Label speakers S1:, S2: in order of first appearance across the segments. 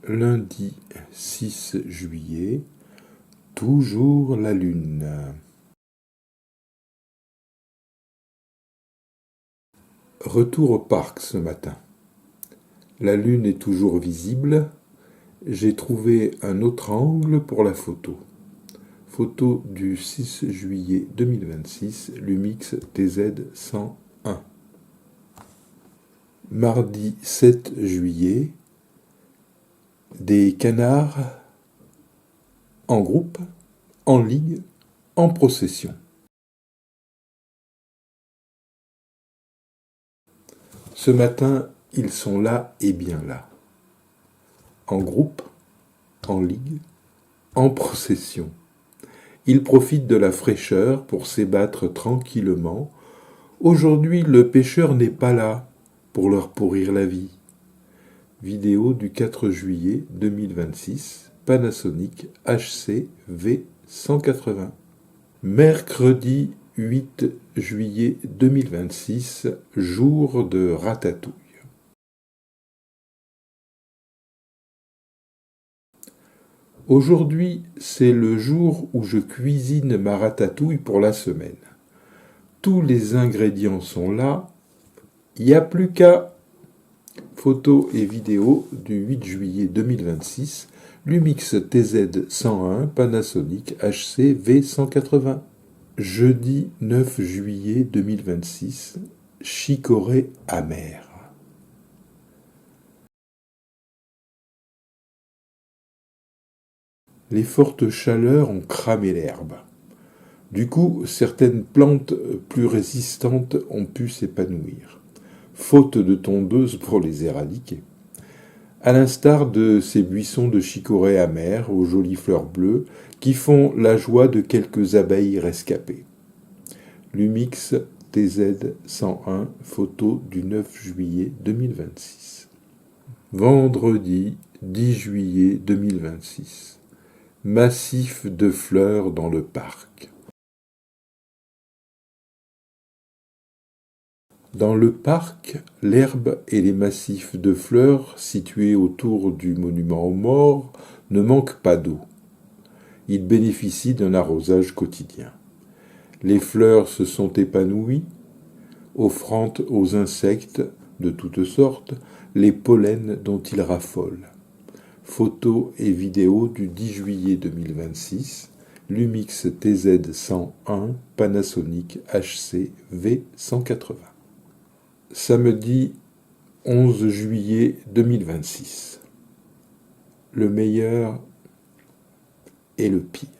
S1: Lundi 6 juillet, toujours la lune. Retour au parc ce matin. La lune est toujours visible. J'ai trouvé un autre angle pour la photo. Photo du 6 juillet 2026, Lumix TZ101. Mardi 7 juillet, des canards en groupe, en ligne, en procession. Ce matin, ils sont là et bien là. En groupe, en ligne, en procession. Ils profitent de la fraîcheur pour s'ébattre tranquillement. Aujourd'hui, le pêcheur n'est pas là pour leur pourrir la vie. Vidéo du 4 juillet 2026, Panasonic HC V180. Mercredi 8 juillet 2026, jour de ratatouille. Aujourd'hui, c'est le jour où je cuisine ma ratatouille pour la semaine. Tous les ingrédients sont là, il n'y a plus qu'à. Photos et vidéos du 8 juillet 2026, Lumix TZ101 Panasonic HC V180. Jeudi 9 juillet 2026, chicorée amère. Les fortes chaleurs ont cramé l'herbe. Du coup, certaines plantes plus résistantes ont pu s'épanouir, faute de tondeuse pour les éradiquer. À l'instar de ces buissons de chicorée amère aux jolies fleurs bleues qui font la joie de quelques abeilles rescapées. Lumix TZ101, photo du 9 juillet 2026. Vendredi 10 juillet 2026. Massif de fleurs dans le parc. Dans le parc, l'herbe et les massifs de fleurs situés autour du monument aux morts ne manquent pas d'eau. Ils bénéficient d'un arrosage quotidien. Les fleurs se sont épanouies, offrant aux insectes de toutes sortes les pollens dont ils raffolent. Photos et vidéos du 10 juillet 2026, Lumix TZ101 Panasonic HC V180. Samedi 11 juillet 2026. Le meilleur et le pire.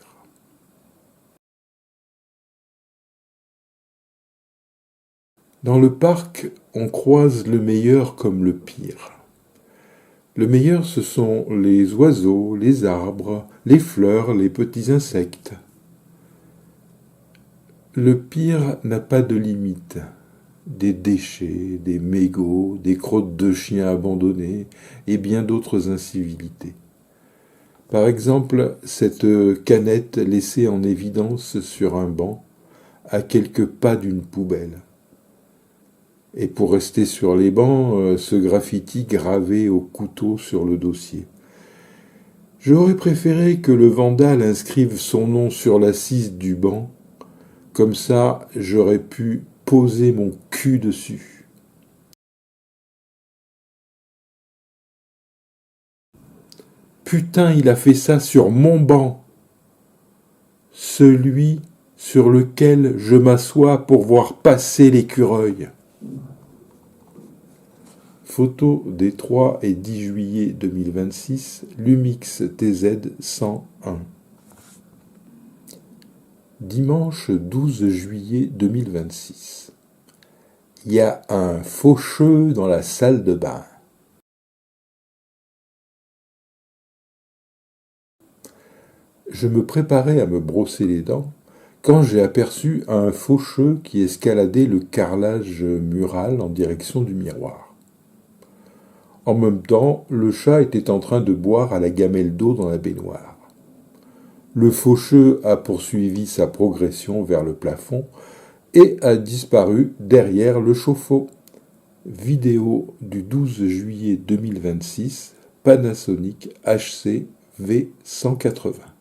S1: Dans le parc, on croise le meilleur comme le pire. Le meilleur, ce sont les oiseaux, les arbres, les fleurs, les petits insectes. Le pire n'a pas de limite. Des déchets, des mégots, des crottes de chiens abandonnés et bien d'autres incivilités. Par exemple, cette canette laissée en évidence sur un banc, à quelques pas d'une poubelle. Et pour rester sur les bancs, ce graffiti gravé au couteau sur le dossier. J'aurais préféré que le vandale inscrive son nom sur l'assise du banc, comme ça j'aurais pu poser mon cul dessus. Putain, il a fait ça sur mon banc, celui sur lequel je m'assois pour voir passer l'écureuil. Photo des 3 et 10 juillet 2026, Lumix TZ101. Dimanche 12 juillet 2026. Il y a un faucheux dans la salle de bain. Je me préparais à me brosser les dents quand j'ai aperçu un faucheux qui escaladait le carrelage mural en direction du miroir. En même temps, le chat était en train de boire à la gamelle d'eau dans la baignoire. Le faucheux a poursuivi sa progression vers le plafond et a disparu derrière le chauffe-eau. Vidéo du 12 juillet 2026, Panasonic HC V180.